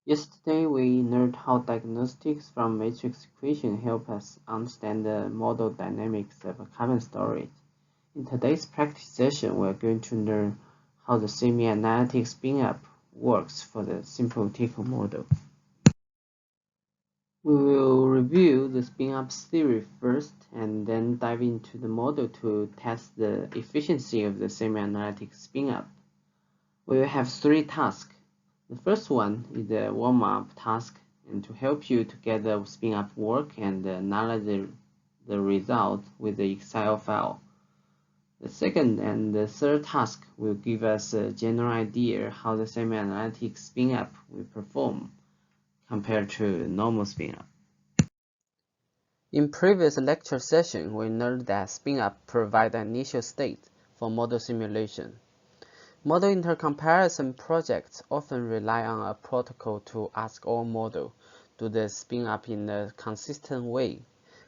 Yesterday, we learned how diagnostics from matrix equation help us understand the model dynamics of carbon storage. In today's practice session, we're going to learn how the semi-analytic spin-up works for the simple Tickle model. We will review the spin-up theory first and then dive into the model to test the efficiency of the semi-analytic spin-up. We will have three tasks. The first one is the warm-up task, and to help you to get the spin-up work and analyze the result with the Excel file. The second and the third task will give us a general idea how the semi-analytic spin-up will perform compared to normal spin-up. In previous lecture session, we learned that spin-up provides an initial state for model simulation. Model intercomparison projects often rely on a protocol to ask all models to do the spin-up in a consistent way.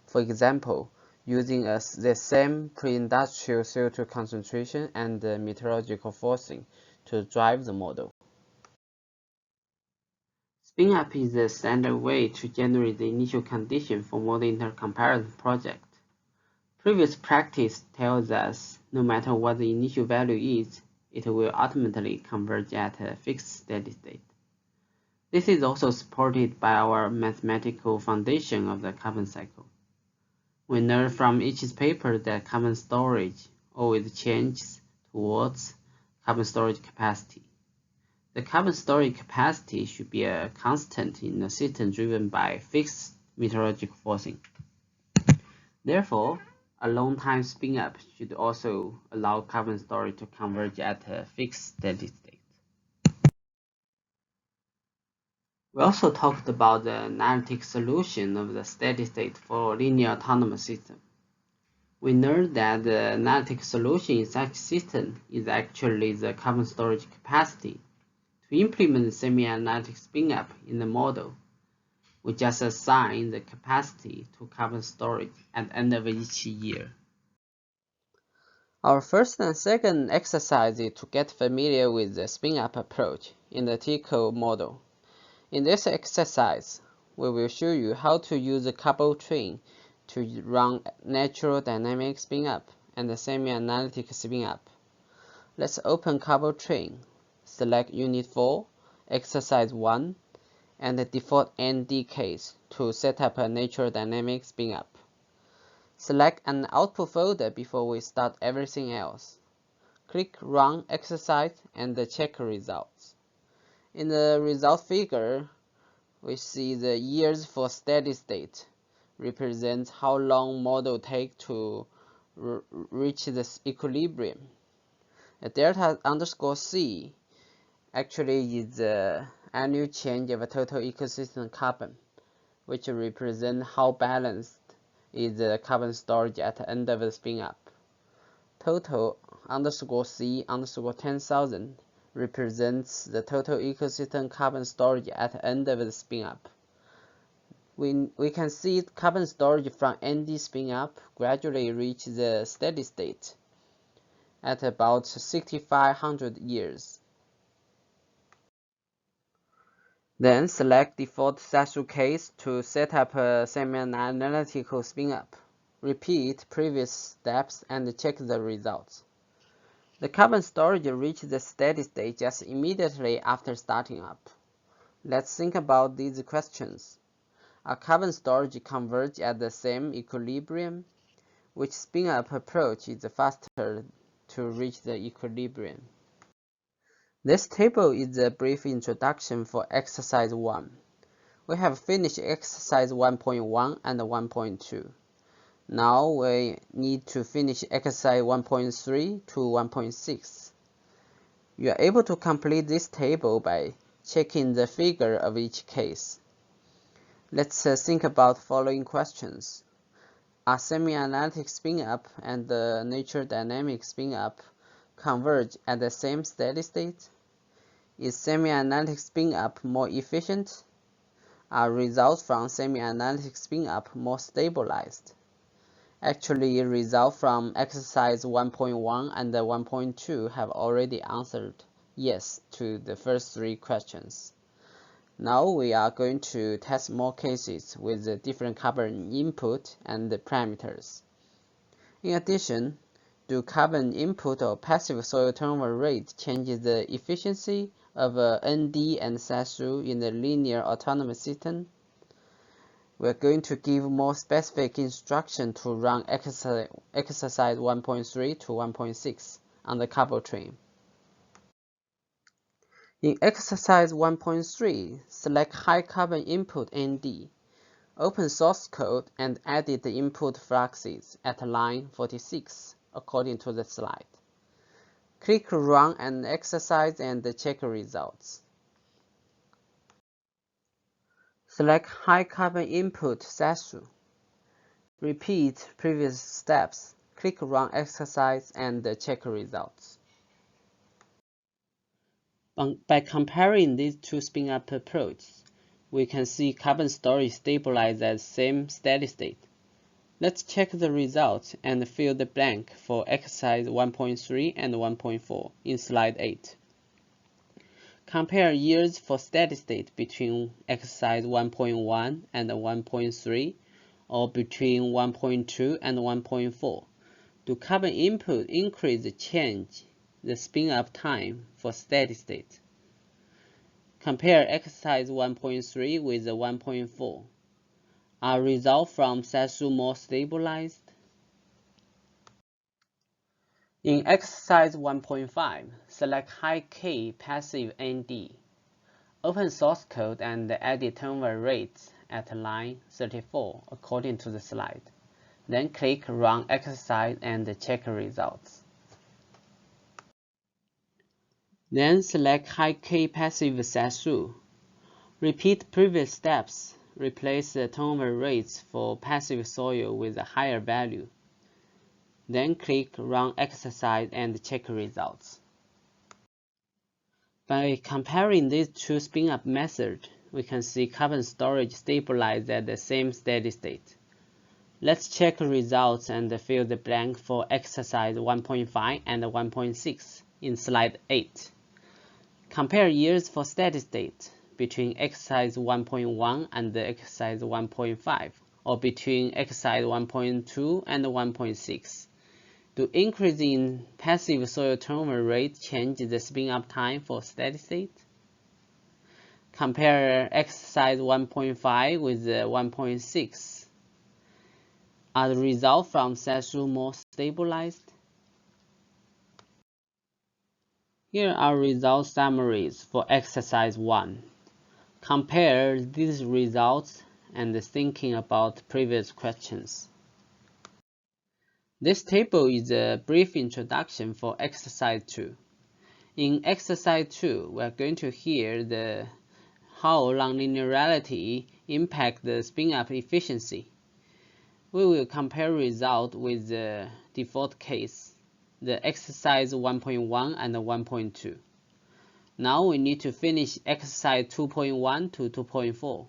For example, using the same pre-industrial CO2 concentration and meteorological forcing to drive the model. Spin-up is the standard way to generate the initial condition for model intercomparison project. Previous practice tells us no matter what the initial value is, it will ultimately converge at a fixed steady state. This is also supported by our mathematical foundation of the carbon cycle. We learn from each paper that carbon storage always changes towards carbon storage capacity. The carbon storage capacity should be a constant in a system driven by fixed meteorological forcing. Therefore, a long-time spin-up should also allow carbon storage to converge at a fixed steady state. We also talked about the analytic solution of the steady state for linear autonomous system. We learned that the analytic solution in such system is actually the carbon storage capacity. To implement the semi-analytic spin-up in the model, we just assign the capacity to carbon storage at the end of each year. Our first and second exercise is to get familiar with the spin-up approach in the Tickle model. In this exercise, we will show you how to use the couple train to run natural dynamic spin-up and the semi-analytic spin-up. Let's open couple train, select Unit 4, Exercise 1, and the default ND case to set up a natural dynamic spin-up. Select an output folder before we start everything else. Click Run Exercise and check results. In the result figure, we see the years for steady state represents how long model take to reach this equilibrium. The delta underscore C actually is the annual change of a total ecosystem carbon, which represents how balanced is the carbon storage at the end of the spin-up. Total underscore C underscore 10,000 represents the total ecosystem carbon storage at the end of the spin-up. We can see carbon storage from ND spin-up gradually reach the steady state at about 6,500 years. Then select default special case to set up a semi-analytical spin-up. Repeat previous steps and check the results. The carbon storage reached the steady state just immediately after starting up. Let's think about these questions. Are carbon storage converge at the same equilibrium? Which spin-up approach is faster to reach the equilibrium? This table is a brief introduction for exercise 1. We have finished exercise 1.1 and 1.2. Now we need to finish exercise 1.3 to 1.6. You are able to complete this table by checking the figure of each case. Let's think about following questions. Are semi-analytic spin-up and the natural dynamic spin-up converge at the same steady state? Is semi-analytic spin-up more efficient? Are results from semi-analytic spin-up more stabilized? Actually, results from exercise 1.1 and 1.2 have already answered yes to the first three questions. Now we are going to test more cases with the different carbon input and the parameters. In addition, do carbon input or passive soil turnover rate change the efficiency of ND and SASU in the linear autonomous system? We're going to give more specific instruction to run exercise 1.3 to 1.6 on the carbo train. In exercise 1.3, select high carbon input ND. Open source code and edit the input fluxes at line 46 according to the slide. Click Run an exercise and check results. Select high carbon input SASU. Repeat previous steps. Click Run exercise and check results. By comparing these two spin-up approaches, we can see carbon storage stabilized at the same steady state. Let's check the results and fill the blank for exercise 1.3 and 1.4 in slide 8. Compare yields for steady state between exercise 1.1 and 1.3 or between 1.2 and 1.4. Do carbon input increase change the spin-up time for steady state? Compare exercise 1.3 with 1.4. Are results from SASU more stabilized? In exercise 1.5, select high K passive ND. Open source code and edit turnover rates at line 34 according to the slide. Then click Run exercise and check results. Then select high K passive SASU. Repeat previous steps. Replace the turnover rates for passive soil with a higher value. Then click Run exercise and check results. By comparing these two spin-up methods, we can see carbon storage stabilized at the same steady state. Let's check results and fill the blank for exercise 1.5 and 1.6 in slide 8. Compare years for steady state between exercise 1.1 and exercise 1.5, or between exercise 1.2 and 1.6. Do increase in passive soil turnover rate change the spin-up time for steady state? Compare exercise 1.5 with 1.6. Are the results from SASU more stabilized? Here are result summaries for exercise 1. Compare these results and thinking about previous questions. This table is a brief introduction for exercise 2. In exercise 2, we are going to hear how nonlinearity impacts the spin-up efficiency. We will compare results with the default case, the exercise 1.1 and 1.2. Now we need to finish exercise 2.1 to 2.4.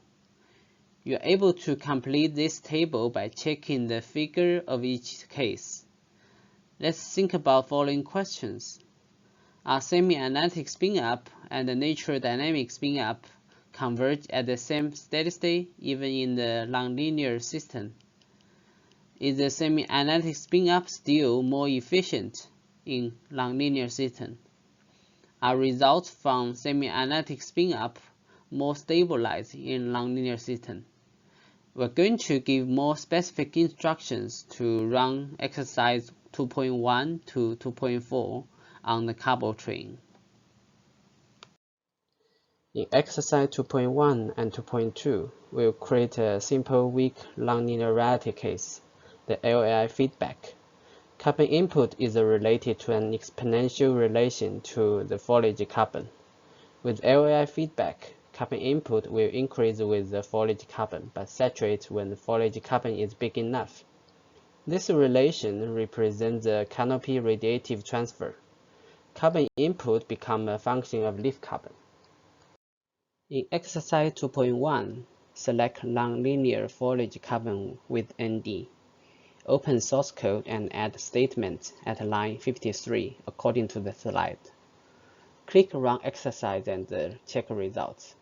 You are able to complete this table by checking the figure of each case. Let's think about following questions. Are semi-analytic spin-up and natural dynamic spin-up converge at the same steady state even in the nonlinear system? Is the semi-analytic spin-up still more efficient in nonlinear system? Are results from semi-analytic spin-up more stabilized in nonlinear system? We're going to give more specific instructions to run exercise 2.1 to 2.4 on the carbo train. In exercise 2.1 and 2.2, we'll create a simple weak nonlinearity case, the LAI feedback. Carbon input is related to an exponential relation to the foliage carbon. With LAI feedback, carbon input will increase with the foliage carbon, but saturate when the foliage carbon is big enough. This relation represents the canopy radiative transfer. Carbon input becomes a function of leaf carbon. In exercise 2.1, select nonlinear foliage carbon with ND. Open source code and add statements at line 53 according to the slide. Click Run exercise and check results.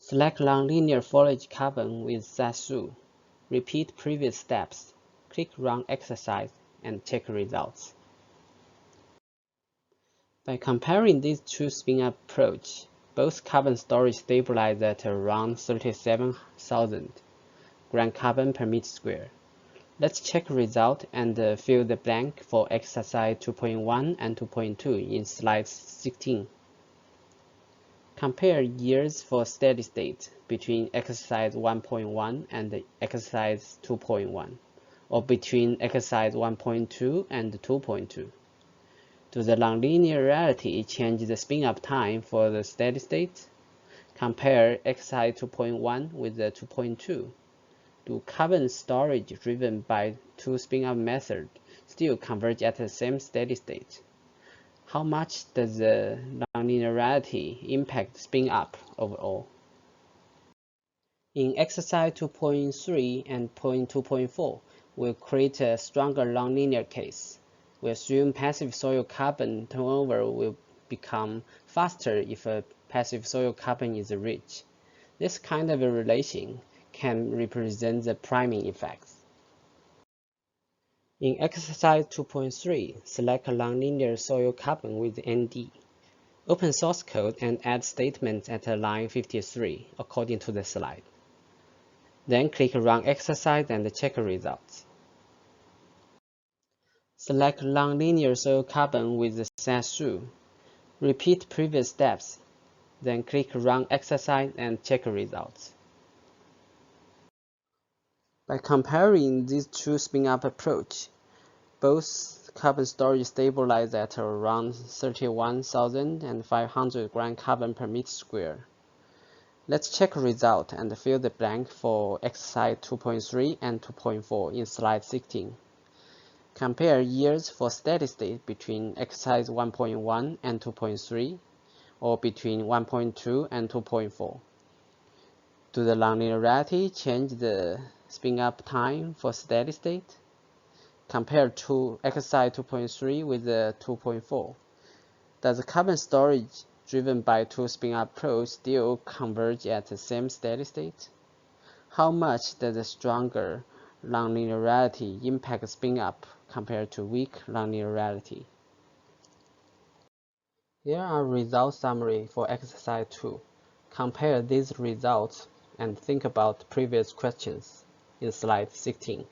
Select nonlinear foliage carbon with Zasu. Repeat previous steps. Click Run exercise and check results. By comparing these two spin-up approaches, both carbon storage stabilize at around 37,000 gram carbon per meter square. Let's check result and fill the blank for exercise 2.1 and 2.2 in slide 16. Compare years for steady state between exercise 1.1 and exercise 2.1, or between exercise 1.2 and 2.2. Do the nonlinearity change the spin-up time for the steady state? Compare exercise 2.1 with the 2.2. Do carbon storage driven by two spin-up methods still converge at the same steady state? How much does the nonlinearity impact spin-up overall? In exercise 2.3 and 2.4, we'll create a stronger nonlinear case. We assume passive soil carbon turnover will become faster if a passive soil carbon is rich. This kind of a relation can represent the priming effects. In exercise 2.3, select a nonlinear soil carbon with ND. Open source code and add statements at line 53 according to the slide. Then click Run exercise and check results. Select nonlinear soil carbon with the Zasu. Repeat previous steps. Then click Run exercise and check results. By comparing these two spin-up approaches, both carbon storage stabilize at around 31,500 gram carbon per meter square. Let's check result and fill the blank for exercise 2.3 and 2.4 in slide 16. Compare years for steady state between exercise 1.1 and 2.3, or between 1.2 and 2.4. Do the nonlinearity change the spin-up time for steady state? Compare to exercise 2.3 with the 2.4. Does the carbon storage driven by two spin-up approach still converge at the same steady state? How much does the stronger nonlinearity impact spin-up compared to weak nonlinearity? Here are result summary for exercise 2. Compare these results and think about previous questions in slide 16.